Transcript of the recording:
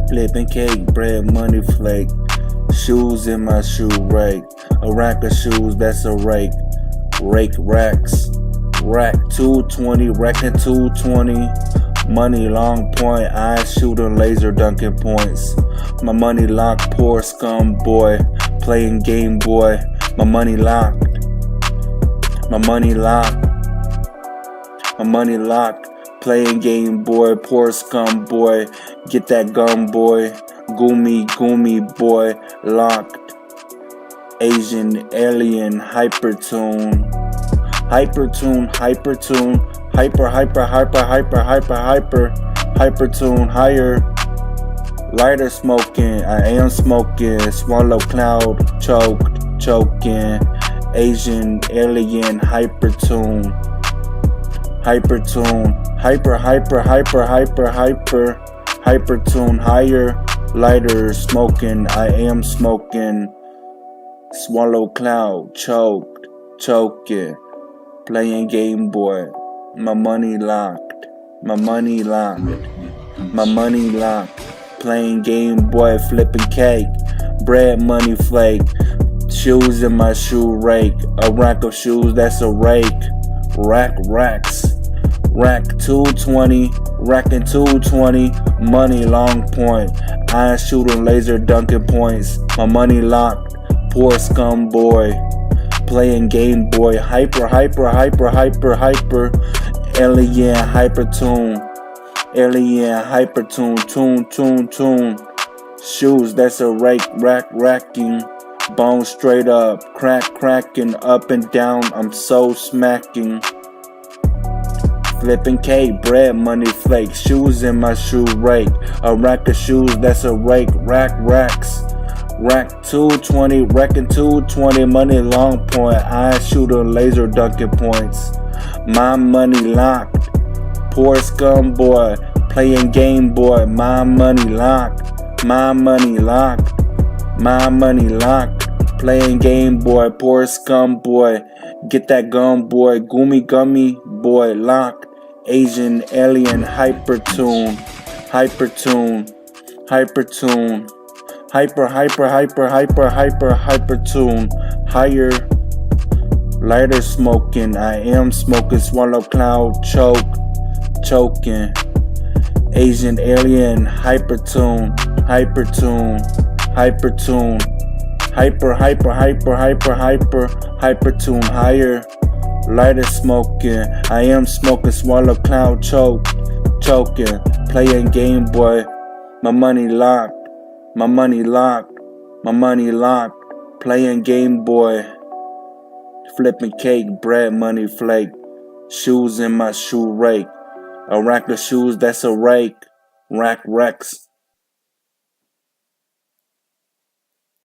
Flipping cake, bread, money flake. Shoes in my shoe rake. A rack of shoes, that's a rake. Rake racks. Rack 220, racking 220. Money long point, eyes shooting laser dunking points. My money locked, poor scum boy. Playing Game Boy. My money locked. My money locked. My money locked. Playing Game Boy, poor scum boy. Get that gum boy. Goomy boy. Locked. Asian alien hypertune. Hypertune. Hypertune higher. Lighter smoking. I am smoking. Swallow cloud. Choking. Asian alien hypertune. Hypertune higher. Lighter smoking. I am smoking. Swallow cloud. Choking. Playing Game Boy. My money locked. My money locked. Playing Game Boy, flipping cake. Bread, money flake. Shoes in my shoe rake. A rack of shoes, that's a rake. Racks. Rack 220. Racking 220. Money long point. Eyes shooting laser dunking points. My money locked. Poor scum boy. Playing Game Boy. Hyper. Alien hypertune. Tune. Shoes, that's a rake. Racking. Bone straight up. Cracking. Up and down, I'm so smacking. Flipping cake, bread, money flake. Shoes in my shoe rake. A rack of shoes, that's a rake. Racks. Rack 220, racking 220. Money long point. Eyes shooting laser dunking points. My money locked. Poor scum boy. Playing Game Boy. My money locked. Playing Game Boy. Poor scum boy. Get that gum boy. Gummy boy. Locked. Asian alien hypertune. Hypertune. Higher. Lighter smoking. I am smoking. Swallow cloud. Choking. Asian alien hypertune. Hypertune higher. Lighter smoking. I am smoking. Swallow cloud. Choking. Playing Game Boy. My money locked. Playing Game Boy. Flipping cake, bread, money flake. Shoes in my shoe rake. A rack of shoes, that's a rake. Racks.